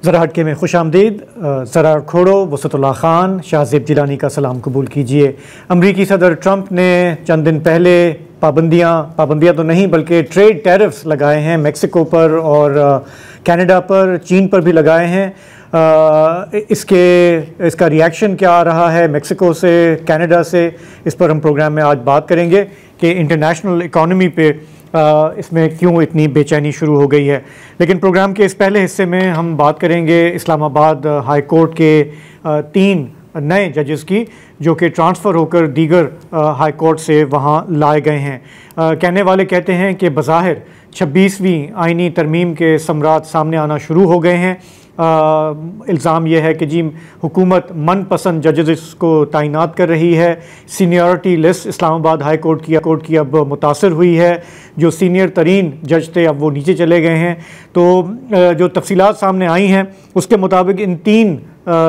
ज़रा हटके में खुश आमदीद। ज़रा खोड़ो वसतुल्लाह ख़ान शाहज़ेब जिलानी का सलाम कबूल कीजिए। अमरीकी सदर ट्रंप ने चंद दिन पहले पाबंदियाँ तो नहीं बल्कि ट्रेड टैरिफ्स लगाए हैं मेक्सिको पर और कनाडा पर, चीन पर भी लगाए हैं। इसका रिएक्शन क्या आ रहा है मेक्सिको से, कनाडा से, इस पर हम प्रोग्राम में आज बात करेंगे कि इंटरनेशनल इकॉनमी पे इसमें क्यों इतनी बेचैनी शुरू हो गई है। लेकिन प्रोग्राम के इस पहले हिस्से में हम बात करेंगे इस्लामाबाद हाई कोर्ट के 3 नए जजेस की, जो कि ट्रांसफ़र होकर दीगर हाई कोर्ट से वहाँ लाए गए हैं। कहने वाले कहते हैं कि बज़ाहिर 26वीं आइनी तरमीम के समरात सामने आना शुरू हो गए हैं। इल्ज़ाम यह है कि जी हुकूमत मनपसंद जजेस को तैनात कर रही है। Seniority list Islamabad high court की अब मुतासर हुई है। जो सीनियर तरीन जज थे अब वो नीचे चले गए हैं। तो जो तफसीलात सामने आई हैं उसके मुताबिक इन 3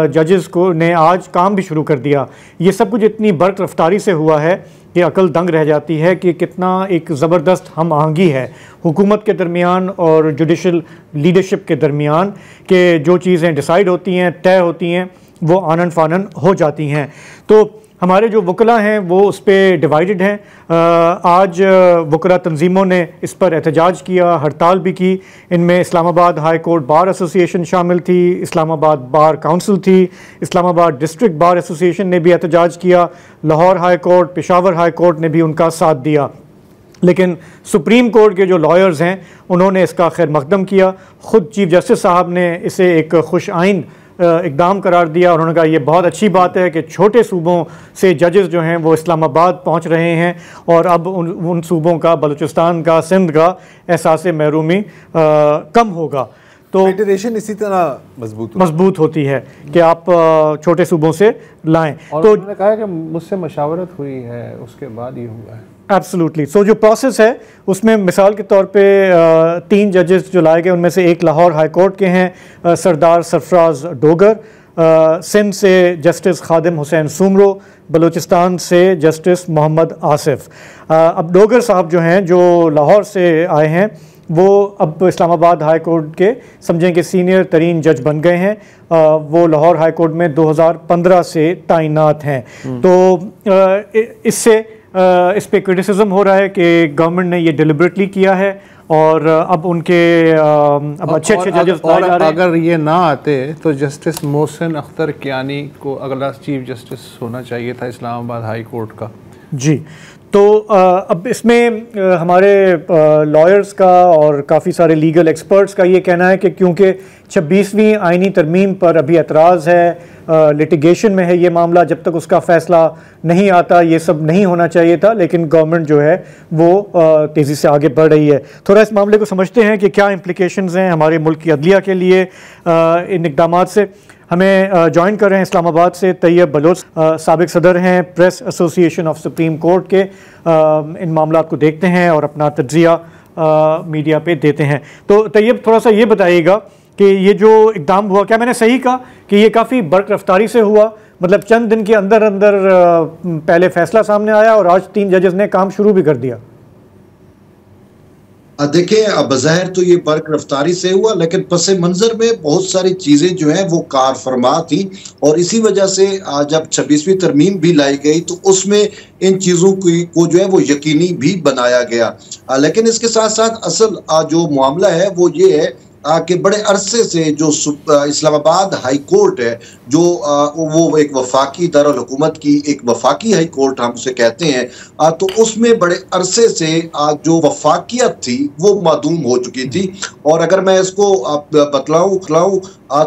जजेस को ने आज काम भी शुरू कर दिया। ये सब कुछ इतनी बर्क रफ्तारी से हुआ है कि अकल दंग रह जाती है कि कितना एक ज़बरदस्त हम आहंगी है हुकूमत के दरमियान और जुडिशल लीडरशिप के दरमियान, कि जो चीज़ें डिसाइड होती हैं, तय होती हैं, वो आनन फानन हो जाती हैं। तो हमारे जो वकला हैं वो उस पर डिवाइडेड हैं। आज वकला तंजीमों ने इस पर एहतजाज किया, हड़ताल भी की। इनमें Islamabad high court bar association शामिल थी, इस्लामाबाद बार काउंसिल थी, इस्लामाबाद डिस्ट्रिक्ट बार एसोसिएशन ने भी एहतजाज किया, Lahore high court, Peshawar high court ने भी उनका साथ दिया। लेकिन सुप्रीम कोर्ट के जो लॉयर्स हैं उन्होंने इसका खैर मकदम किया। ख़ुद चीफ जस्टिस साहब ने इसे एक खुश आइन इक़दाम करार दिया। उन्होंने कहा यह बहुत अच्छी बात है कि छोटे सूबों से जजेस जो हैं वो इस्लामाबाद पहुंच रहे हैं और अब उन सूबों का, बलूचिस्तान का, सिंध का एहसास महरूमी कम होगा। तो फेडरेशन इसी तरह मजबूत होती है कि आप छोटे सूबों से लाएं। और तो उन्होंने कहा कि मुझसे मशावरत हुई है, उसके बाद ये हुआ है। एब्सोल्युटली। सो जो प्रोसेस है उसमें मिसाल के तौर पे 3 जजेस जो लाए गए उनमें से एक लाहौर हाई कोर्ट के हैं सरदार सरफराज डोगर, सिंध से जस्टिस खादिम हुसैन सुमरो, बलूचिस्तान से जस्टिस मोहम्मद आसिफ। अब डोगर साहब जो हैं, जो लाहौर से आए हैं, वो अब इस्लामाबाद हाई कोर्ट के समझें कि सीनियर तरीन जज बन गए हैं। वो लाहौर हाई कोर्ट में 2015 से तैनात हैं। तो इससे इस पे क्रिटिसिज्म हो रहा है कि गवर्नमेंट ने ये डिलिबरेटली किया है और अब उनके अब अच्छे जजेस लाए जा रहे हैं। अगर ये ना आते तो जस्टिस मोहसिन अख्तर कियानी को अगला चीफ जस्टिस होना चाहिए था इस्लामाबाद हाई कोर्ट का। जी, तो अब इसमें हमारे लॉयर्स का और काफ़ी सारे लीगल एक्सपर्ट्स का ये कहना है कि क्योंकि 26वीं आइनी तरमीम पर अभी एतराज़ है, लिटिगेशन में है ये मामला, जब तक उसका फ़ैसला नहीं आता ये सब नहीं होना चाहिए था। लेकिन गवर्नमेंट जो है वो तेज़ी से आगे बढ़ रही है। थोड़ा इस मामले को समझते हैं कि क्या इम्प्लिकेशंस हैं हमारे मुल्क की अदलिया के लिए इन इक़दामात से। हमें ज्वाइन कर रहे हैं इस्लामाबाद से तैयब बलोच, साबिक सदर हैं press association of supreme court के। इन मामलात को देखते हैं और अपना तज्ज़िया मीडिया पे देते हैं। तो तैयब, थोड़ा सा ये बताइएगा कि ये जो इक़दाम हुआ, क्या मैंने सही कहा कि ये काफ़ी बर्क रफ्तारी से हुआ? मतलब चंद दिन के अंदर अंदर पहले फ़ैसला सामने आया और आज 3 जजेस ने काम शुरू भी कर दिया। देखिए, बज़ाहिर तो ये बर्क रफ्तारी से हुआ, लेकिन पस मंज़र में बहुत सारी चीज़ें जो हैं वो कार फरमा थी और इसी वजह से जब 26वीं तरमीम भी लाई गई तो उसमें इन चीज़ों को जो है वो यकीनी भी बनाया गया। लेकिन इसके साथ साथ असल जो मामला है वो ये है कि बड़े अरसे से जो इस्लामाबाद हाई कोर्ट है, जो वो एक वफाकी दारुल हुकूमत की एक वफाकी हाई कोर्ट हम उसे कहते हैं, तो उसमें बड़े अरसे से जो वफाकियत थी वो मादूम हो चुकी थी। और अगर मैं इसको बतलाऊं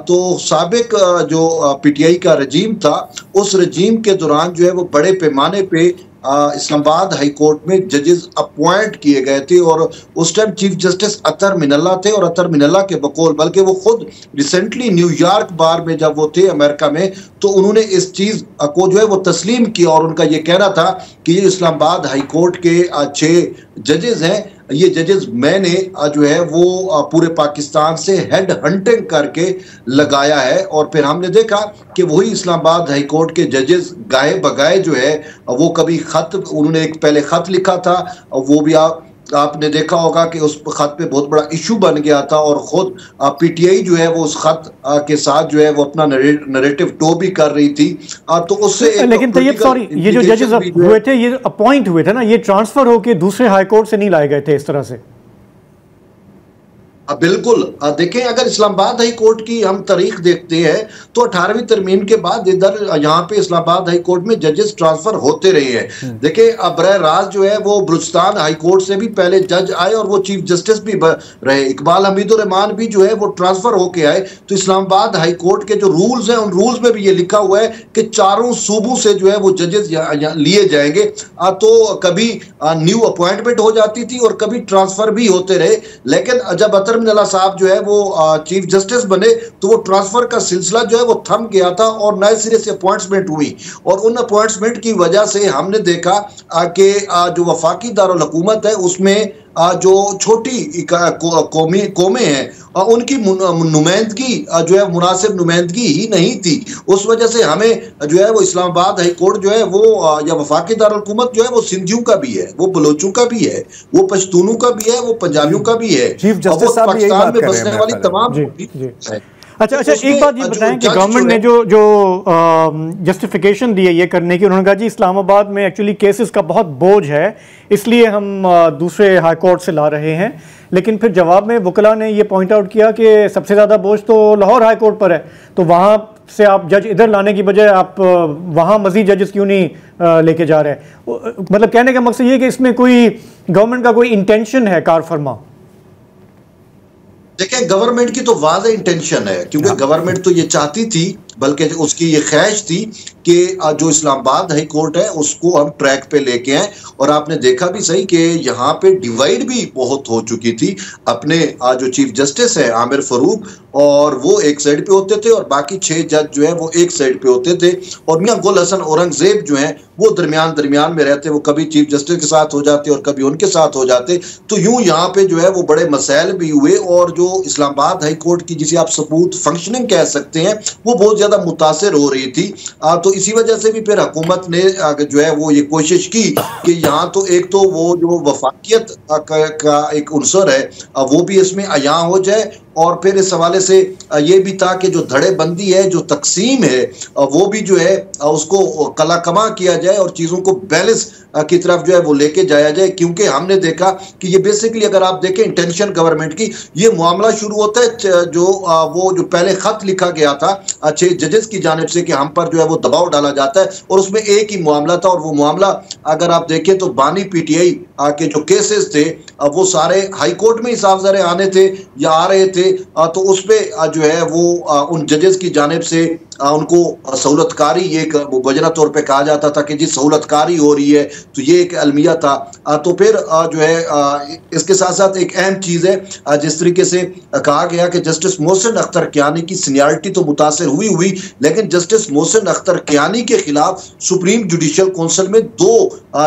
तो साबिक जो PTI का रजीम था, उस रजीम के दौरान जो है वो बड़े पैमाने पे इस्लामाबाद हाई कोर्ट में जजेस अपॉइंट किए गए थे और उस टाइम चीफ जस्टिस अतर मिनल्ला थे। और अतर मिनल्ला के बकौल, बल्कि वो खुद रिसेंटली न्यूयॉर्क बार में जब वो थे अमेरिका में, तो उन्होंने इस चीज़ को जो है वो तस्लीम किया और उनका ये कहना था कि ये इस्लामाबाद हाई कोर्ट के 6 जजेस हैं, ये जजेस मैंने जो है वो पूरे पाकिस्तान से हेड हंटिंग करके लगाया है। और फिर हमने देखा कि वही इस्लामाबाद हाई कोर्ट के जजेस गाए बगाए जो है वो कभी खत, उन्होंने एक पहले खत लिखा था, वो भी आपने देखा होगा कि उस खत पे बहुत बड़ा इशू बन गया था और खुद पीटीआई जो है वो उस खत के साथ जो है वो अपना नरेटिव टो भी कर रही थी। तो उससे लेकिन तैयब सॉरी, ये जो जजेस हुए थे ये अपॉइंट हुए थे ना, ये ट्रांसफर होके दूसरे हाई कोर्ट से नहीं लाए गए थे इस तरह से। बिल्कुल। देखें, अगर इस्लामाबाद हाई कोर्ट की हम तारीख देखते हैं तो 18वीं तरमीम के बाद इधर यहाँ पे इस्लामाबाद हाई कोर्ट में जजेस ट्रांसफर होते रहे हैं। देखें, बरह रास्त जो है वो बलूचिस्तान हाई कोर्ट से भी पहले जज आए और वो चीफ जस्टिस भी रहे। इकबाल हमीदुर रहमान भी जो है वो ट्रांसफर होके आए। तो इस्लामाबाद हाई कोर्ट के जो रूल्स हैं उन रूल्स में भी ये लिखा हुआ है कि चारों सूबों से जो है वो जजेस लिए जाएंगे। तो कभी न्यू अपॉइंटमेंट हो जाती थी और कभी ट्रांसफर भी होते रहे। लेकिन जब अतर मिनल्ला साहब जो है वो चीफ जस्टिस बने तो वो ट्रांसफर का सिलसिला जो है वो थम गया था और नए सिरे से अपॉइंटमेंट हुई। और उन अपॉइंटमेंट की वजह से हमने देखा कि जो वफाकी दारुल हुकूमत है उसमें जो छोटी कौमें हैं उनकी नुमाइंदगी जो है मुनासिब नुमाइंदगी ही नहीं थी। उस वजह से हमें जो है वो इस्लामाबाद हाई कोर्ट जो है वो या वफाकी दारुल हुकूमत जो है वो सिंधियों का भी है, वो बलोचों का भी है, वो पश्तूनों का भी है, वो पंजाबियों का भी है, चीफ जस्टिस साहब पाकिस्तान में बसने वाली तमाम। अच्छा, एक बात ये बताएं कि गवर्नमेंट ने जो जस्टिफिकेशन दी है ये करने की, उन्होंने कहा जी इस्लामाबाद में एक्चुअली केसेस का बहुत बोझ है इसलिए हम दूसरे हाई कोर्ट से ला रहे हैं। लेकिन फिर जवाब में वकला ने ये पॉइंट आउट किया कि सबसे ज़्यादा बोझ तो लाहौर हाई कोर्ट पर है, तो वहाँ से आप जज इधर लाने की बजाय आप वहाँ मजीद जजेस क्यों नहीं लेके जा रहे हैं। मतलब कहने का मकसद ये कि इसमें कोई गवर्नमेंट का कोई इंटेंशन है कार फरमा। देखें, गवर्नमेंट की तो वाज़ेह इंटेंशन है क्योंकि गवर्नमेंट तो ये चाहती थी, बल्कि उसकी ये ख्वाहिश थी कि जो इस्लामाबाद हाई कोर्ट है उसको हम ट्रैक पे लेके आए। और आपने देखा भी सही कि यहाँ पे डिवाइड भी बहुत हो चुकी थी। अपने जो चीफ जस्टिस है आमिर फरूक और वो एक साइड पे होते थे और बाकी 6 जज जो है वो एक साइड पे होते थे और मियां गुल हसन औरंगजेब जो है वो दरमियान में रहते। वो कभी चीफ जस्टिस के साथ हो जाते और कभी उनके साथ हो जाते। तो यूं यहाँ पे जो है वो बड़े मसाइल भी हुए और जो इस्लामाबाद हाई कोर्ट की जिसे आप सबूत फंक्शनिंग कह सकते हैं वो बहुत ज्यादा मुतासिर हो रही थी। तो इसी वजह से भी फिर हुकूमत ने जो है वो ये कोशिश की कि यहाँ तो एक तो वो जो वफाकियत का एक उनसर है वो भी इसमें अयां हो जाए और फिर इस हवाले से ये भी था कि जो धड़ेबंदी है, जो तकसीम है, वो भी जो है उसको कलाकमा किया जाए और चीज़ों को बैलेंस की तरफ जो है वो लेके जाया जाए। क्योंकि हमने देखा कि ये बेसिकली अगर आप देखें इंटेंशन गवर्नमेंट की, ये मामला शुरू होता है जो पहले खत लिखा गया था 6 जजेस की जानिब से कि हम पर जो है वो दबाव डाला जाता है और उसमें एक ही मामला था। और वो मामला अगर आप देखें तो बानी पीटीआई के जो केसेस थे वो सारे हाई कोर्ट में ही साफ ज़रे आने थे या आ रहे थे। तो उस पर जो है वो उन जजेस की जानिब से उनको सहूलतकारी एक वजना तौर पे कहा जाता था कि जी सहूलतकारी हो रही है, तो ये एक अलमिया था। तो फिर जो है इसके साथ साथ एक अहम चीज़ है जिस तरीके से कहा गया कि जस्टिस मोहसिन अख्तर कियानी की सीनियरिटी तो मुतासर हुई लेकिन जस्टिस मोहसिन अख्तर कियानी के खिलाफ सुप्रीम जुडिशल काउंसिल में 2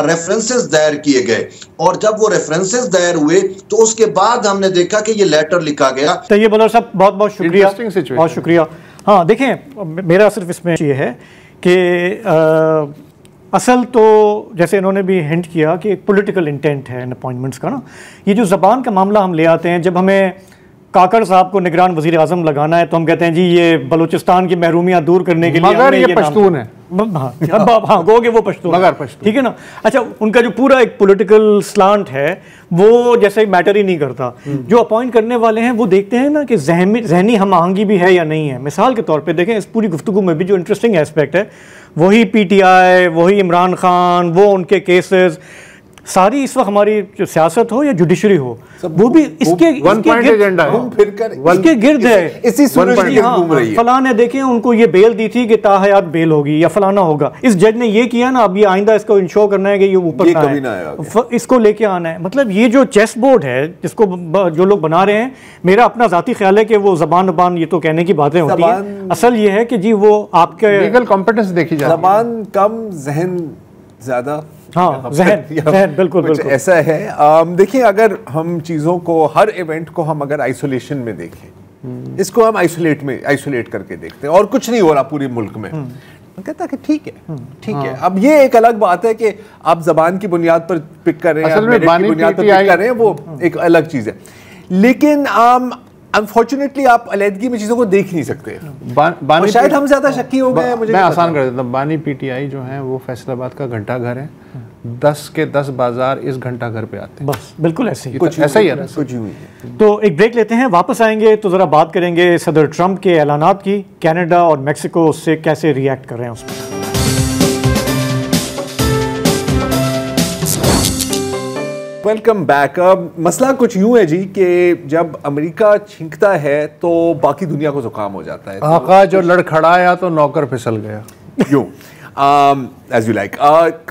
रेफरेंसेस दायर किए गए और जब वो रेफरेंसेस दायर हुए तो उसके बाद हमने देखा कि ये लेटर लिखा गया। तो ये बोलो साहब बहुत बहुत शुक्रिया, बहुत शुक्रिया। हाँ देखें, मेरा सिर्फ इसमें ये है कि असल तो जैसे इन्होंने भी हिंट किया कि एक पॉलिटिकल इंटेंट है इन अपॉइंटमेंट्स का ना। ये जो ज़बान का मामला हम ले आते हैं, जब हमें काकड़ साहब को निगरान वज़ीर आज़म लगाना है तो हम कहते हैं जी ये बलूचिस्तान की महरूमियाँ दूर करने के लिए मगर ये पश्तून है। हाँ गोगे वो पश्तून, मगर पश्तून, ठीक है ना। अच्छा, उनका जो पूरा एक पॉलिटिकल स्लांट है वो जैसे मैटर ही नहीं करता। जो अपॉइंट करने वाले हैं वो देखते हैं ना कि जहनी हम आहंगी भी है या नहीं है। मिसाल के तौर पे देखें, इस पूरी गुफ्तगू में भी जो इंटरेस्टिंग एस्पेक्ट है वही पीटीआई, वही इमरान खान, वो उनके केसेस सारी इस वक्त हमारी जो सियासत हो या जुडिशरी हो वो भी इसके गिर्द है, इसी फलां ने देखें उनको ये बेल दी थी कि ताहयात बेल होगी या फलाना होगा, इस जज ने ये किया ना, अब ये आइंदा इसको इंश्योर करना है कि ये ऊपर ना है, इसको लेके आना है। मतलब ये जो चेस बोर्ड है जिसको जो लोग बना रहे हैं, मेरा अपना जाती ख्याल है कि वो जबान ये तो कहने की बातें होती हैं, असल ये है कि जी वो आपके लीगल कॉम्पिटेंस देखी जाती है। जबान कम, जहन ज्यादा। हाँ, जहन बिल्कुल ऐसा है। देखिए, अगर हम चीज़ों को, हर इवेंट को हम अगर आइसोलेशन में देखें, इसको हम आइसोलेट करके देखते हैं और कुछ नहीं हो रहा पूरे मुल्क में, कहता कि ठीक है ठीक है। अब ये एक अलग बात है कि आप जबान की बुनियाद पर पिक कर रहे हैं, असल में मेरिट की बुनियाद पर पिक कर रहे हैं, वो एक अलग चीज़ है। लेकिन अनफॉर्चुनेटली आप अलहदगी में चीज़ों को देख नहीं सकते। बानी शायद हम ज़्यादा शक्की हो गए हैं। मुझे मैं आसान कर देता हूँ, बानी पीटीआई जो है वो फैसलाबाद का घंटा घर है, 10 के 10 बाजार इस घंटा घर पे आते हैं। बस बिल्कुल ऐसे ही, कुछ ऐसा ही है। कुछ यूं ही है। तो एक ब्रेक लेते हैं, वापस आएंगे तो ज़रा बात करेंगे सदर ट्रंप के ऐलानात की, कनाडा और मैक्सिको उससे कैसे रिएक्ट कर रहे हैं उस पर। Welcome back. मसला कुछ यूं है जी कि जब अमेरिका छींकता है तो बाकी दुनिया को जुकाम हो जाता है। आका जो लड़खड़ाया तो नौकर फिसल गया। यूं एज यू लाइक।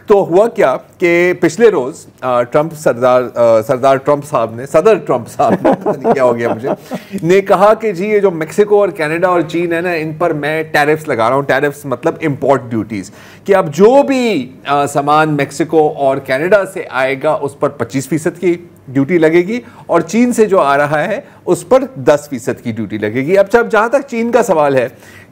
तो हुआ क्या कि पिछले रोज ट्रंप सरदार ट्रंप साहब ने, सदर ट्रंप साहब ने, पता नहीं क्या हो गया मुझे, ने कहा कि जी ये जो मेक्सिको और कनाडा और चीन है ना, इन पर मैं टैरिफ्स लगा रहा हूँ। टैरिफ्स मतलब इंपोर्ट ड्यूटीज, कि अब जो भी सामान मेक्सिको और कनाडा से आएगा उस पर 25% की ड्यूटी लगेगी और चीन से जो आ रहा है उस पर 10% की ड्यूटी लगेगी। अब जहां तक चीन का सवाल है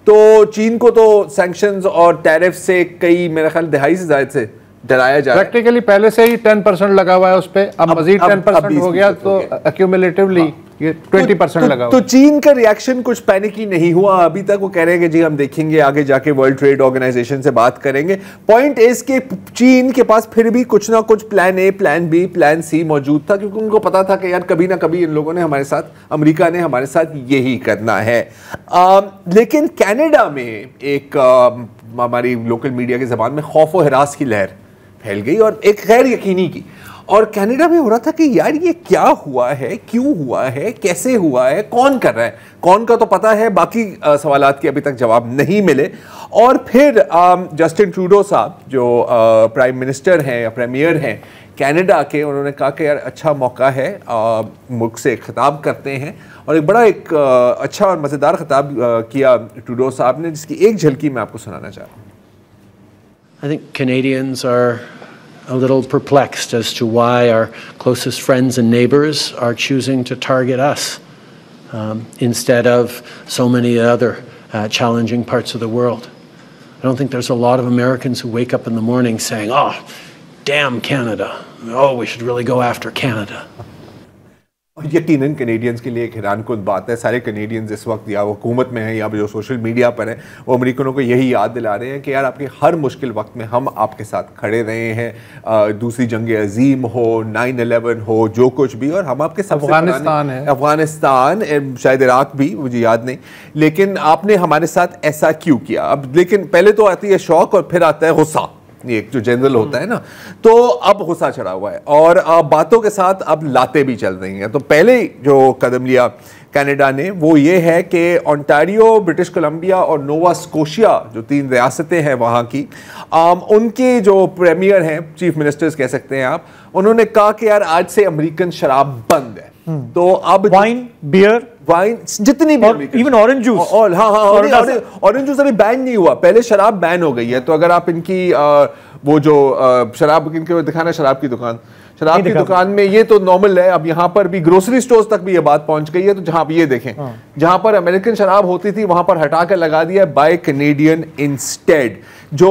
तो चीन को तो सैंक्शंस और टैरिफ से कई, मेरा ख्याल 2.5 से ज़्यादा से डराया जा रहा है। प्रैक्टिकली पहले से ही 10% लगा हुआ है उस पर, अब मजीद 10% हो गया तो एक्यूमुलेटिवली ये 20% लगा हुआ। तो चीन का रिएक्शन कुछ पैनिकी नहीं हुआ अभी तक। वो कह रहे हैं कि जी हम देखेंगे, आगे जाके वर्ल्ड ट्रेड ऑर्गेनाइजेशन से बात करेंगे। पॉइंट इज कि चीन के पास फिर भी कुछ ना कुछ plan A, plan B, plan C मौजूद था, क्योंकि उनको पता था कि यार कभी ना कभी इन लोगों ने हमारे साथ, अमेरिका ने हमारे साथ यही करना है। लेकिन कनाडा में एक हमारी लोकल मीडिया की जबान में खौफ और हिरास की लहर फैल गई और एक गैर यकीनी की। और कनाडा में हो रहा था कि यार ये क्या हुआ है, क्यों हुआ है, कैसे हुआ है, कौन कर रहा है। कौन का तो पता है, बाकी सवालात के अभी तक जवाब नहीं मिले। और फिर जस्टिन ट्रूडो साहब जो प्राइम मिनिस्टर हैं या प्रीमियर हैं कनाडा के, उन्होंने कहा कि यार अच्छा मौका है, मुल्क से खिताब करते हैं। और एक बड़ा अच्छा और मज़ेदार खिताब किया ट्रूडो साहब ने, जिसकी एक झलकी मैं आपको सुनाना चाह रहा हूँ। I think Canadians are a little perplexed as to why our closest friends and neighbors are choosing to target us instead of so many other challenging parts of the world. I don't think there's a lot of Americans who wake up in the morning saying, "Oh, damn Canada. Oh, we should really go after Canada." यकीनन Canadians के लिए एक हैरानकुन बात है। सारे Canadians इस वक्त या हुकूमत में हैं या जो सोशल मीडिया पर हैं, वो अमेरिकनों को यही याद दिला रहे हैं कि यार आपके हर मुश्किल वक्त में हम आपके साथ खड़े रहे हैं। दूसरी जंग अजीम हो, 9/11 हो, जो कुछ भी, और हम आपके सबसे अफगानिस्तान है, अफगानिस्तान, शायद इराक भी, मुझे याद नहीं, लेकिन आपने हमारे साथ ऐसा क्यों किया। अब लेकिन पहले तो आती है शौक और फिर आता है गुस्सा, एक जो जनरल होता है ना। तो अब गुस्सा चढ़ा हुआ है और बातों के साथ अब लाते भी चल रही हैं। तो पहले जो कदम लिया कनाडा ने वो ये है कि ओंटारियो, ब्रिटिश कोलंबिया और नोवा स्कोशिया, जो 3 रियासतें हैं वहाँ की, उनके जो प्रीमियर हैं, चीफ मिनिस्टर्स कह सकते हैं आप, उन्होंने कहा कि यार आज से अमेरिकन शराब बंद है। तो अब वाइन, बियर, वाइन, जितनी भी, इवन ऑरेंज जूस, और ऑरेंज जूस अभी बैन नहीं हुआ, पहले शराब बैन हो गई है। तो अगर आप इनकी वो जो शराब, इनके दिखाना शराब की दुकान, शराब की दुकान में ये तो नॉर्मल है। अब यहाँ पर भी ग्रोसरी स्टोर्स तक भी ये बात पहुंच गई है। तो जहां ये देखें, जहां पर अमेरिकन शराब होती थी वहां पर हटा कर लगा दिया बाय कैनेडियन इंस्टेड। जो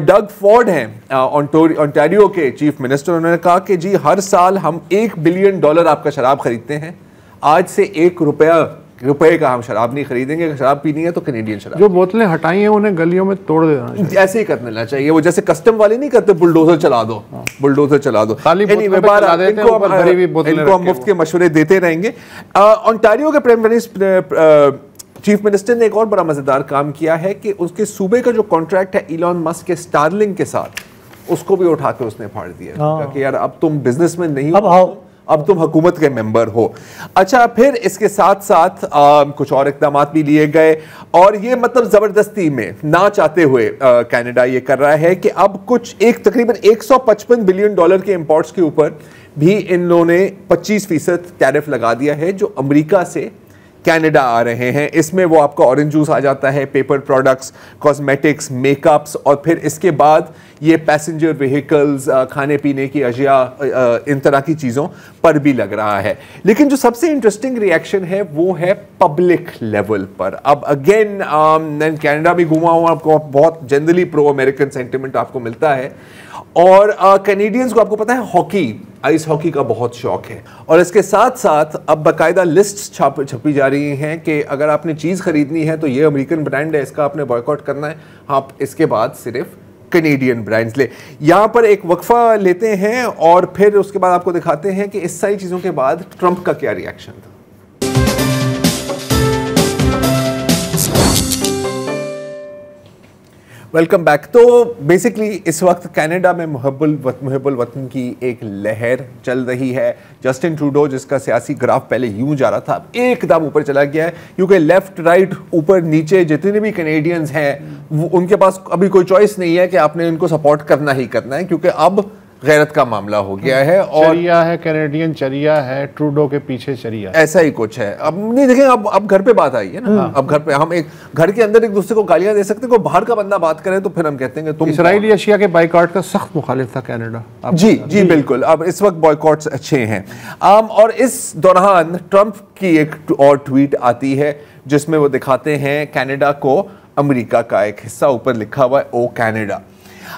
डग फॉर्ड हैं ओंटारियो के चीफ मिनिस्टर, उन्होंने कहा कि जी हर साल हम $1 बिलियन आपका शराब खरीदते हैं, आज से $1 रुपए का हम शराब नहीं खरीदेंगे। अगर शराब पीनी है तो कैनेडियन शराब। जो बोतलें हटाई हैं उन्हें गलियों में तोड़ देना चाहिए। ऐसे ही करना चाहिए। वो जैसे कस्टम वाले नहीं करते, बुलडोजर चला दो, बुलडोजर चला दो। इनको हम मुफ्त के मशवरे देते रहेंगे। ओंटारियो के प्राइम मिनिस्टर, चीफ मिनिस्टर ने एक और बड़ा मजेदार काम किया है कि उसके सूबे का जो कॉन्ट्रैक्ट है इलॉन मस्क के स्टारलिंक के साथ, उसको भी उठा के उसने फाड़ दिया कि यार अब तुम बिजनेसमैन नहीं हो, अब तुम हुकूमत के मेंबर हो। अच्छा, फिर इसके साथ साथ कुछ और इक़दाम भी लिए गए और ये मतलब ज़बरदस्ती में ना चाहते हुए कनाडा ये कर रहा है कि अब कुछ तकरीबन $155 बिलियन के इंपोर्ट्स के ऊपर भी इन लोगों ने 25% टैरिफ लगा दिया है, जो अमेरिका से कनाडा आ रहे हैं। इसमें वो आपका ऑरेंज जूस आ जाता है, पेपर प्रोडक्ट्स, कॉस्मेटिक्स, मेकअप्स, और फिर इसके बाद ये पैसेंजर व्हीकल्स, खाने पीने की अशिया, इन तरह की चीज़ों पर भी लग रहा है। लेकिन जो सबसे इंटरेस्टिंग रिएक्शन है वो है पब्लिक लेवल पर। अब अगेन मैं कनाडा भी घूमा हूँ, आपको बहुत जनरली प्रो अमेरिकन सेंटिमेंट आपको मिलता है, और कैनेडियंस को आपको पता है हॉकी, आइस हॉकी का बहुत शौक है, और इसके साथ साथ अब बाकायदा लिस्ट छपी जा रही हैं कि अगर आपने चीज़ खरीदनी है तो ये अमेरिकन ब्रांड है, इसका आपने बॉयकॉट करना है, आप इसके बाद सिर्फ कैनेडियन ब्रांड्स ले। यहाँ पर एक वक्फा लेते हैं और फिर उसके बाद आपको दिखाते हैं कि इस सारी चीज़ों के बाद ट्रंप का क्या रिएक्शन था। Welcome back. तो बेसिकली इस वक्त कनाडा में मुहब्बुल वतन की एक लहर चल रही है। जस्टिन ट्रूडो, जिसका सियासी ग्राफ पहले यूं जा रहा था, अब एकदम ऊपर चला गया है, क्योंकि लेफ्ट राइट ऊपर नीचे जितने भी कैनेडियंस हैं उनके पास अभी कोई चॉइस नहीं है कि आपने इनको सपोर्ट करना ही करना है, क्योंकि अब गैरत का मामला हो गया है। और चरिया है, कैनेडियन चरिया है, ट्रूडो के पीछे चरिया, ऐसा ही कुछ है। अब नहीं देखें, अब घर पे बात आई है ना, अब घर पे हम एक घर के अंदर एक दूसरे को गालियां दे सकते हैं, कोई बाहर का बंदा बात करे तो फिर हम कहते हैं कि तुम। इसराइली अशिया के बाइकआउट का सख्त मुखालिफ था कनाडा। जी बिल्कुल। अब इस वक्त बॉयकॉट्स अच्छे हैं। और इस दौरान ट्रंप की एक और ट्वीट आती है जिसमें वो दिखाते हैं कनाडा को अमेरिका का एक हिस्सा, ऊपर लिखा हुआ है ओ कनाडा।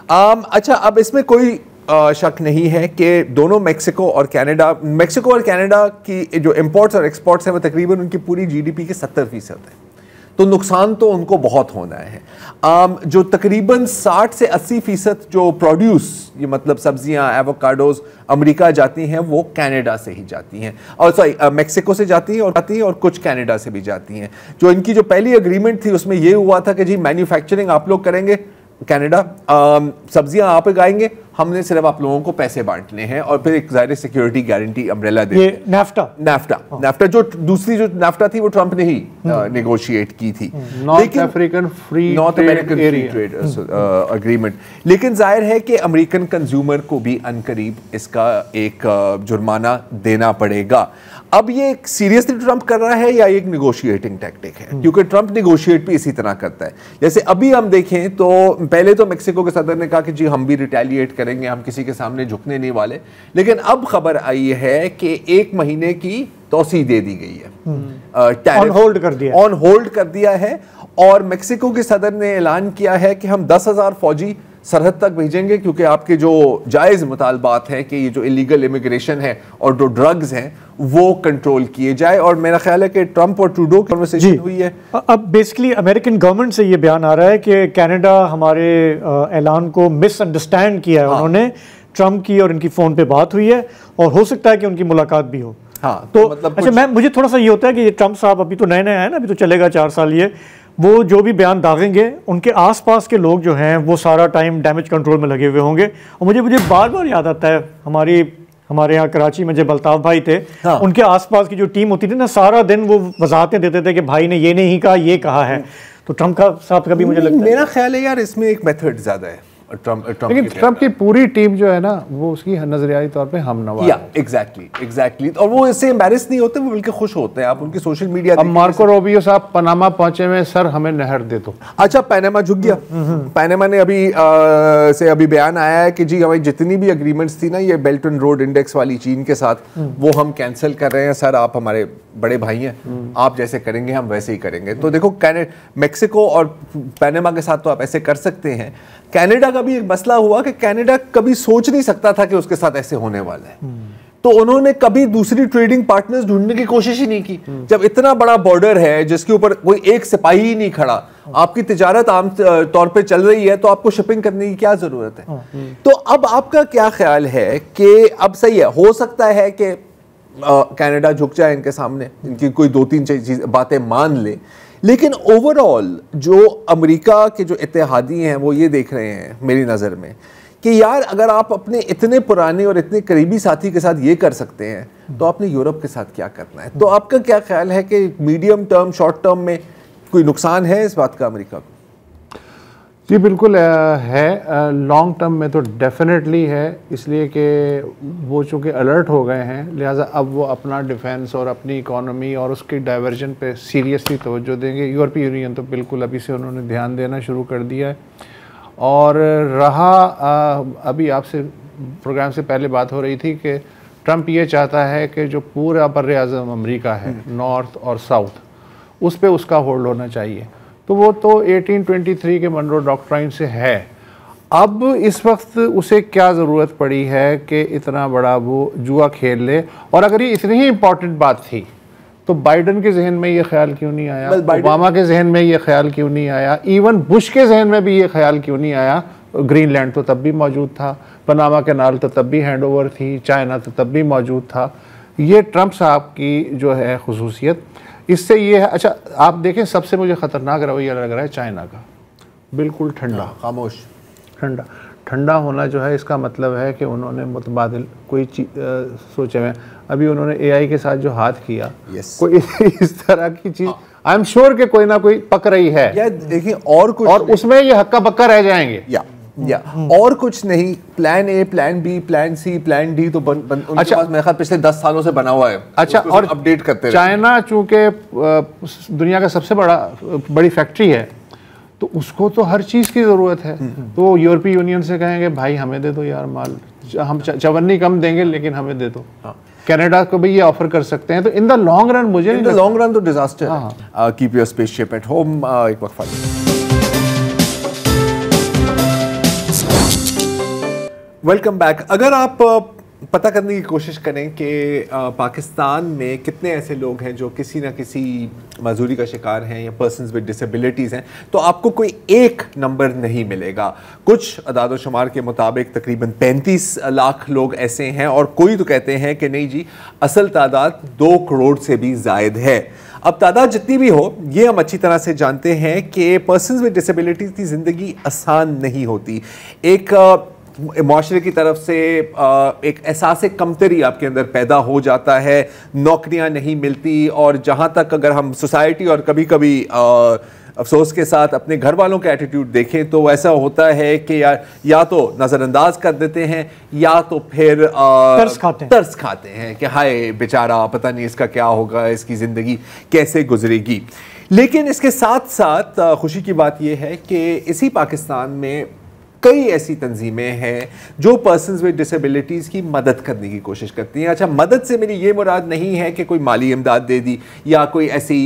अच्छा, अब इसमें कोई शक नहीं है कि दोनों मेक्सिको और कनाडा की जो इंपोर्ट्स और एक्सपोर्ट्स हैं वो तकरीबन उनकी पूरी जीडीपी के 70% है, तो नुकसान तो उनको बहुत होना है। जो तकरीबन 60 से 80% जो प्रोड्यूस, ये मतलब सब्जियां, एवोकाडोज अमेरिका जाती हैं, वो कनाडा से ही जाती हैं, और सॉरी मेक्सिको से जाती हैं और कुछ कनाडा से भी जाती हैं। जो इनकी जो पहली एग्रीमेंट थी उसमें ये हुआ था कि जी मैन्युफैक्चरिंग आप लोग करेंगे कनाडा, सब्जियां आप उगाएंगे, हमने सिर्फ आप लोगों को पैसे बांटने हैं, और फिर एक ज़ाहिर सिक्योरिटी गारंटी अम्ब्रेला दे। ये नाफ्टा जो दूसरी जो नाफ्टा थी वो ट्रंप ने ही नेगोशिएट की थी, north American free trade agreement. लेकिन जाहिर है कि अमेरिकन कंज्यूमर को भी अनकरीब इसका एक जुर्माना देना पड़ेगा। अब ये सीरियसली ट्रंप कर रहा है या एक निगोशिएटिंग टैक्टिक है, क्योंकि ट्रंप निगोशिएट भी इसी तरह करता है। जैसे अभी हम देखें तो पहले तो मेक्सिको के सदर ने कहा कि जी हम भी रिटेलिएट करेंगे, हम किसी के सामने झुकने नहीं वाले, लेकिन अब खबर आई है कि 1 महीने की तौसी दे दी गई है, ऑन होल्ड कर दिया है, और मेक्सिको के सदर ने ऐलान किया है कि हम 10,000 फौजी सरहद तक भेजेंगे, क्योंकि आपके जो जायज़ मुतालबात हैं कि ये जो इलीगल इमिग्रेशन है और जो ड्रग्स हैं वो कंट्रोल किए जाए। और मेरा ख्याल है कि ट्रंप और ट्रूडो की कन्वर्सेशन हुई है। अब बेसिकली अमेरिकन गवर्नमेंट से ये बयान आ रहा है कि कनाडा हमारे ऐलान को मिसअंडरस्टैंड किया है। उन्होंने ट्रंप की और इनकी फ़ोन पे बात हुई है, और हो सकता है कि उनकी मुलाकात भी हो। हाँ, तो मतलब अच्छा, मुझे थोड़ा सा ये होता है कि ये ट्रंप साहब अभी तो नए नए आए ना, अभी तो चलेगा 4 साल, ये वो जो भी बयान दागेंगे उनके आसपास के लोग जो हैं वो सारा टाइम डैमेज कंट्रोल में लगे हुए होंगे। और मुझे बार बार याद आता है हमारे यहाँ कराची में जब अल्ताफ भाई थे, हाँ। उनके आसपास की जो टीम होती थी ना, सारा दिन वो वजाहतें देते थे कि भाई ने ये नहीं कहा, ये कहा है। तो ट्रंप साहब का भी मुझे लगता है, मेरा ख्याल है यार इसमें एक मेथड ज्यादा है। लेकिन ट्रंप की पूरी टीम जो है ना वो उसकी नजरियाई तौर पे हमनवा है। एग्जैक्टली, और वो इससे एम्बैरेस नहीं होते, वो बल्कि खुश होते हैं। आप उनकी सोशल मीडिया, अब मार्को रूबियो साहब पनामा पहुंचे में, सर हमें नहर दे दो। अच्छा, पनामा झुक गया। पनामा ने अभी बयान आया है कि जी हमारी जितनी भी एग्रीमेंट्स थी ना, ये बेल्ट एंड रोड इंडेक्स वाली चीन के साथ, वो हम कैंसिल कर रहे हैं। सर आप हमारे बड़े भाई हैं, आप जैसे करेंगे हम वैसे ही करेंगे। तो देखो, मेक्सिको और पनामा के साथ तो आप ऐसे कर सकते हैं। कनाडा का भी एक मसला हुआ कि कनाडा कभी सोच नहीं सकता था कि उसके साथ ऐसे होने वाला है, तो उन्होंने कभी दूसरी ट्रेडिंग पार्टनर्स ढूंढने की कोशिश ही नहीं की। जब इतना बड़ा बॉर्डर है जिसके ऊपर कोई एक सिपाही ही नहीं खड़ा, आपकी तिजारत आम तौर पे चल रही है, तो आपको शिपिंग करने की क्या जरूरत है? तो अब आपका क्या ख्याल है कि अब सही है, हो सकता है कि कनाडा झुक जाए इनके सामने, इनकी कोई 2-3 बातें मान ले, लेकिन ओवरऑल जो अमेरिका के जो इत्तेहादी हैं वो ये देख रहे हैं मेरी नज़र में कि यार अगर आप अपने इतने पुराने और इतने करीबी साथी के साथ ये कर सकते हैं तो आपने यूरोप के साथ क्या करना है? तो आपका क्या ख्याल है कि मीडियम टर्म, शॉर्ट टर्म में कोई नुकसान है इस बात का अमेरिका को? जी बिल्कुल है, लॉन्ग टर्म में तो डेफिनेटली है, इसलिए कि वो चूँकि अलर्ट हो गए हैं, लिहाजा अब वो अपना डिफेंस और अपनी इकोनॉमी और उसके डाइवर्जन पे सीरियसली तवज्जो देंगे। यूरोपीय यूनियन तो बिल्कुल अभी से उन्होंने ध्यान देना शुरू कर दिया है। और रहा अभी आपसे प्रोग्राम से पहले बात हो रही थी कि ट्रंप ये चाहता है कि जो पूरा बर्र-ए-आज़म अमरीका है, नॉर्थ और साउथ, उस पर उसका होल्ड होना चाहिए। तो वो तो 1823 के मनरो डॉक्ट्राइन से है। अब इस वक्त उसे क्या ज़रूरत पड़ी है कि इतना बड़ा वो जुआ खेल ले? और अगर ये इतनी ही इम्पॉर्टेंट बात थी तो बाइडन के जहन में ये ख्याल क्यों नहीं आया, ओबामा के जहन में ये ख्याल क्यों नहीं आया, इवन बुश के जहन में भी ये ख्याल क्यों नहीं आया? ग्रीनलैंड तो तब भी मौजूद था, पनामा कैनाल तो तब भी हैंड ओवर थी, चाइना तो तब भी मौजूद था। ये ट्रंप साहब की जो है खुसूसियत, इससे ये है। अच्छा आप देखें, सबसे मुझे ख़तरनाक रवैया लग रहा है चाइना का, बिल्कुल ठंडा, खामोश, ठंडा। ठंडा होना जो है इसका मतलब है कि उन्होंने मुतबादिल कोई चीज़ सोचे में, अभी उन्होंने AI के साथ जो हाथ किया, कोई इस तरह की चीज़ आई एम श्योर कि कोई ना कोई पक रही है। या देखिए और कुछ, और उसमें ये हक्का बक्का रह जाएंगे या और कुछ नहीं। Plan A, plan B, plan C, plan D तो उनके पास मेरे ख्याल पिछले 10 सालों से बना हुआ है। अच्छा, और अपडेट करते चाइना चूंकि दुनिया का सबसे बड़ी फैक्ट्री है, तो उसको तो हर चीज़ की ज़रूरत है। तो वो यूरोपीय यूनियन से कहेंगे भाई हमें दे दो यार माल, हम चवन्नी कम देंगे लेकिन हमें दे दो। कनाडा को भी ये ऑफर कर सकते हैं। तो इन द लॉन्ग रन मुझे इन द लॉन्ग रन तो डिजास्टर है। Keep your spaceship at home. एक वक्फा। Welcome back. अगर आप पता करने की कोशिश करें कि पाकिस्तान में कितने ऐसे लोग हैं जो किसी ना किसी मजदूरी का शिकार हैं या पर्सन्स विद डिसेबिलिटीज़ हैं, तो आपको कोई एक नंबर नहीं मिलेगा। कुछ अदाद शुमार के मुताबिक तकरीबन 35 लाख लोग ऐसे हैं, और कोई तो कहते हैं कि नहीं जी, असल तादाद 2 करोड़ से भी ज़ायद है। अब तादाद जितनी भी हो, ये हम अच्छी तरह से जानते हैं कि पर्सन्स विद डिसेबिलिटीज़ की ज़िंदगी आसान नहीं होती। एक माशरे की तरफ से एक एहसास कमतरी आपके अंदर पैदा हो जाता है, नौकरियां नहीं मिलती, और जहां तक अगर हम सोसाइटी और कभी कभी अफसोस के साथ अपने घर वालों का एटीट्यूड देखें तो ऐसा होता है कि या तो नज़रअंदाज कर देते हैं या तो फिर तरस खाते हैं कि हाय बेचारा, पता नहीं इसका क्या होगा, इसकी ज़िंदगी कैसे गुजरेगी। लेकिन इसके साथ साथ खुशी की बात यह है कि इसी पाकिस्तान में कई ऐसी तंजीमें हैं जो पर्सन्स विद डिसेबिलिटीज़ की मदद करने की कोशिश करती हैं। अच्छा, मदद से मेरी ये मुराद नहीं है कि कोई माली इमदाद दे दी या कोई ऐसी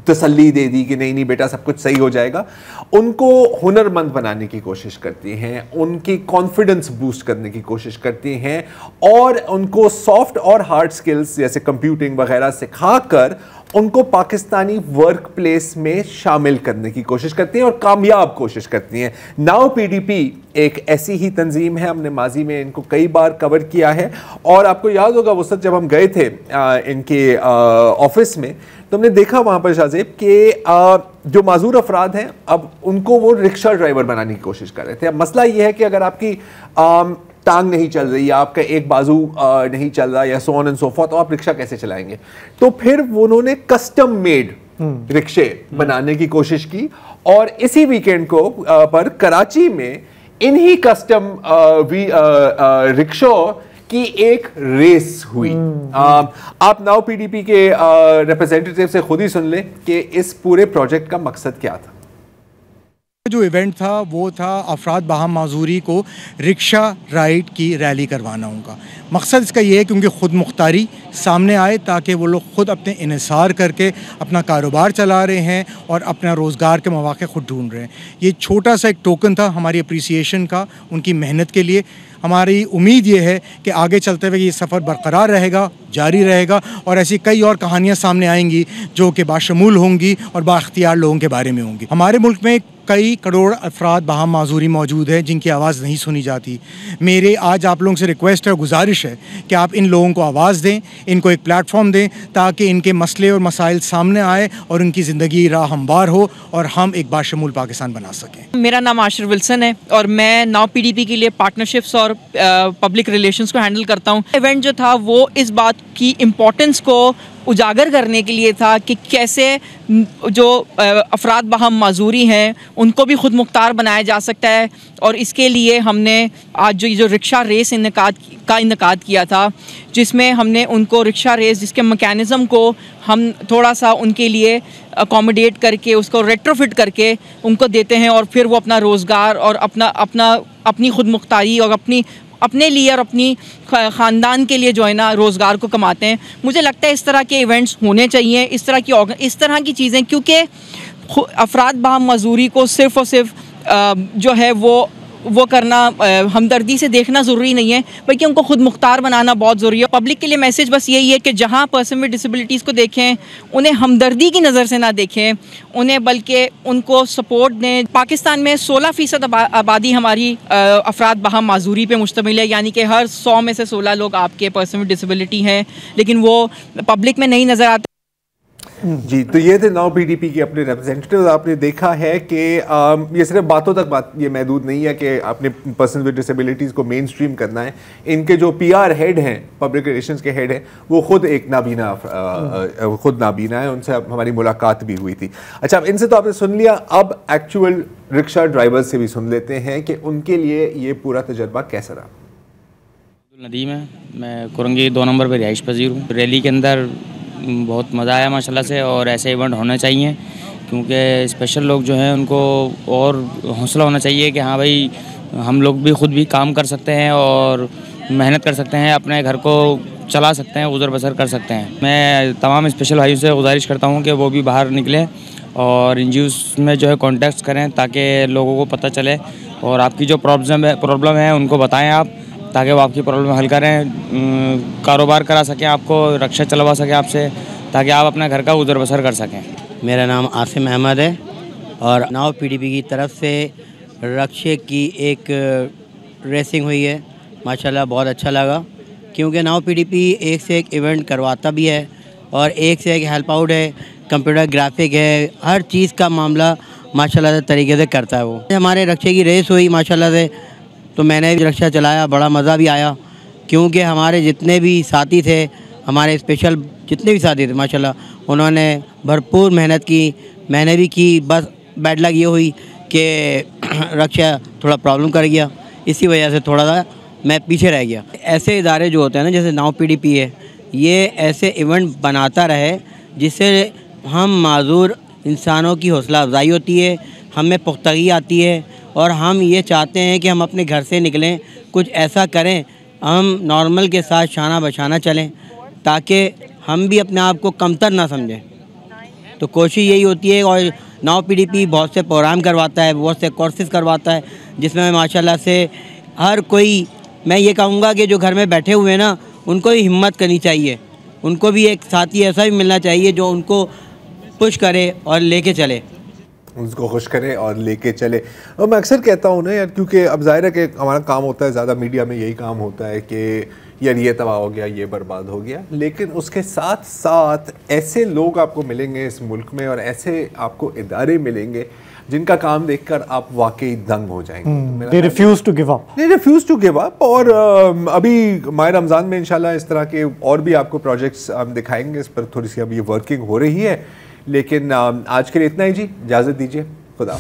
तसल्ली दे दी कि नहीं बेटा सब कुछ सही हो जाएगा। उनको हुनरमंद बनाने की कोशिश करती हैं, उनकी कॉन्फिडेंस बूस्ट करने की कोशिश करती हैं, और उनको सॉफ्ट और हार्ड स्किल्स जैसे कंप्यूटिंग वगैरह सिखाकर उनको पाकिस्तानी वर्क प्लेस में शामिल करने की कोशिश करती हैं और कामयाब कोशिश करती हैं। नाउ PDP एक ऐसी ही तंजीम है, हमने माजी में इनको कई बार कवर किया है, और आपको याद होगा वो जब हम गए थे इनके ऑफिस में, तो हमने देखा वहाँ पर शाहजेब के जो माजूर अफराद हैं, अब उनको वो रिक्शा ड्राइवर बनाने की कोशिश कर रहे थे। अब मसला ये है कि अगर आपकी टांग नहीं चल रही या आपका एक बाजू नहीं चल रहा या so on and so forth, तो आप रिक्शा कैसे चलाएंगे? तो फिर उन्होंने कस्टम मेड रिक्शे बनाने की कोशिश की, और इसी वीकेंड को पर कराची में इन्हीं कस्टम रिक्शा की एक रेस हुई। आप नाउ PDP के रिप्रेजेंटेटिव से खुद ही सुन लें कि इस पूरे प्रोजेक्ट का मकसद क्या था। जो इवेंट था वो था अफराद बाहम माजूरी को रिक्शा राइड की रैली करवाना उनका मकसद। इसका ये है कि उनकी खुद मुख्तारी सामने आए ताकि वो लोग खुद अपने इन्हिसार करके अपना कारोबार चला रहे हैं और अपना रोज़गार के मौके खुद ढूंढ रहे हैं। ये छोटा सा एक टोकन था हमारी अप्रिसिएशन का उनकी मेहनत के लिए। हमारी उम्मीद ये है कि आगे चलते हुए ये सफ़र बरकरार रहेगा, जारी रहेगा, और ऐसी कई और कहानियाँ सामने आएंगी जो कि बाशमूल होंगी और बाख्तियार लोगों के बारे में होंगी। हमारे मुल्क में कई करोड़ अफराद बाहम माजूरी मौजूद है जिनकी आवाज़ नहीं सुनी जाती। मेरे आज आप लोगों से रिक्वेस्ट है, गुजारिश है कि आप इन लोगों को आवाज़ दें, इनको एक प्लेटफॉर्म दें ताकि इनके मसले और मसाइल सामने आए और उनकी ज़िंदगी राह हमवार हो और हम एक बाशमूल पाकिस्तान बना सकें। मेरा नाम आशिर विल्सन है और मैं नाउ PDP के लिए पार्टनरशिप्स और पब्लिक रिलेशंस को हैंडल करता हूँ। इवेंट जो था वो इस बात की इम्पोर्टेंस को उजागर करने के लिए था कि कैसे जो अफराद बाहम माजूरी हैं उनको भी ख़ुद मुख्तार बनाया जा सकता है। और इसके लिए हमने आज जो रिक्शा रेस इनकाद किया था, जिसमें हमने उनको रिक्शा रेस जिसके मैकेनिज़्म को हम थोड़ा सा उनके लिए अकोमोडेट करके उसको रेट्रोफिट करके उनको देते हैं और फिर वो अपना रोज़गार और अपनी ख़ुद मुख्तारी और अपने लिए और अपनी ख़ानदान के लिए जो है ना रोज़गार को कमाते हैं। मुझे लगता है इस तरह के इवेंट्स होने चाहिए, इस तरह की चीज़ें, क्योंकि अफराद बाहम मजदूरी को सिर्फ़ और सिर्फ जो है वो करना हमदर्दी से देखना ज़रूरी नहीं है, बल्कि उनको ख़ुद मुख्तार बनाना बहुत ज़रूरी है। पब्लिक के लिए मैसेज बस यही है कि जहाँ पर्सन विद डिसेबिलिटीज़ को देखें, उन्हें हमदर्दी की नज़र से ना देखें, उन्हें बल्कि उनको सपोर्ट दें। पाकिस्तान में 16% आबादी हमारी अफराद बाहम माजूरी पे मुश्तमिल है, यानी कि हर 100 में से 16 लोग आपके पर्सन विद डिसेबिलिटी हैं, लेकिन वो पब्लिक में नहीं नज़र आते। जी, तो ये थे नाउ पीडीपी के अपने रिप्रेजेंटेटिव। आपने देखा है कि ये सिर्फ बातों तक बात ये महदूद नहीं है कि आपने पर्सन विद डिसेबिलिटीज़ को मेन स्ट्रीम करना है। इनके जो पीआर हेड हैं, पब्लिक रिलेशंस के हेड हैं, वो खुद एक नाबीना है, उनसे हमारी मुलाकात भी हुई थी। अच्छा, अब इनसे तो आपने सुन लिया, अब एक्चुअल रिक्शा ड्राइवर्स से भी सुन लेते हैं कि उनके लिए ये पूरा तजर्बा कैसा रहा। नदीम है, मैं कुरंगी 2 नंबर पर रिहाइश पजीर हूँ। रैली के अंदर बहुत मज़ा आया माशाल्लाह से, और ऐसे इवेंट होने चाहिए क्योंकि स्पेशल लोग जो हैं उनको और हौसला होना चाहिए कि हाँ भाई हम लोग भी ख़ुद भी काम कर सकते हैं और मेहनत कर सकते हैं, अपने घर को चला सकते हैं, गुजर बसर कर सकते हैं। मैं तमाम स्पेशल भाइयों से गुजारिश करता हूँ कि वो भी बाहर निकलें और NGOs में जो है कॉन्टेक्ट करें ताकि लोगों को पता चले और आपकी जो प्रॉब्लम है उनको बताएँ आप, ताकि वो आपकी प्रॉब्लम हल करें, कारोबार करा सकें, आपको रक्षा चलवा सकें आपसे, ताकि आप अपने घर का गुजर बसर कर सकें। मेरा नाम आसिम अहमद है और नाउ पीडीपी की तरफ से रक्षे की एक रेसिंग हुई है, माशाल्लाह बहुत अच्छा लगा, क्योंकि नाउ पीडीपी एक से एक इवेंट करवाता भी है और एक से एक हेल्प आउट है, कंप्यूटर ग्राफिक है, हर चीज़ का मामला माशाल्लाह से तरीके से करता है। वो हमारे रक्षे की रेस हुई माशाल्लाह से, तो मैंने भी रिक्शा चलाया, बड़ा मज़ा भी आया, क्योंकि हमारे जितने भी साथी थे, हमारे स्पेशल जितने भी साथी थे माशाल्लाह उन्होंने भरपूर मेहनत की, मैंने भी की। बस बैड लक ये हुई कि रिक्शा थोड़ा प्रॉब्लम कर गया, इसी वजह से थोड़ा सा मैं पीछे रह गया। ऐसे इदारे जो होते हैं ना, जैसे नाउ पीडीपी है, ये ऐसे इवेंट बनाता रहे जिससे हम माजूर इंसानों की हौसला अफजाई होती है, हमें पुख्तगी आती है और हम ये चाहते हैं कि हम अपने घर से निकलें, कुछ ऐसा करें, हम नॉर्मल के साथ शाना बशाना चलें, ताकि हम भी अपने आप को कमतर ना समझें। तो कोशिश यही होती है। और नाउ पीडीपी बहुत से प्रोग्राम करवाता है, बहुत से कोर्सेज करवाता है, जिसमें माशाल्लाह से हर कोई, मैं ये कहूँगा कि जो घर में बैठे हुए हैं ना, उनको भी हिम्मत करनी चाहिए, उनको भी एक साथी ऐसा भी मिलना चाहिए जो उनको पुश करे और लेके चले, उसको खुश करें और लेके चले। और मैं अक्सर कहता हूँ ना यार, क्योंकि अब जाहिर है कि हमारा काम होता है, ज़्यादा मीडिया में यही काम होता है कि यार ये तबाह हो गया, ये बर्बाद हो गया, लेकिन उसके साथ साथ ऐसे लोग आपको मिलेंगे इस मुल्क में और ऐसे आपको इदारे मिलेंगे जिनका काम देखकर आप वाकई दंग हो जाएंगे। They refuse to give up. They refuse to give up। और अभी माह रमज़ान में इंशाल्लाह इस तरह के और भी आपको प्रोजेक्ट्स हम दिखाएंगे, इस पर थोड़ी सी अभी वर्किंग हो रही है, लेकिन आज के लिए इतना ही जी, इजाज़त दीजिए, खुदा।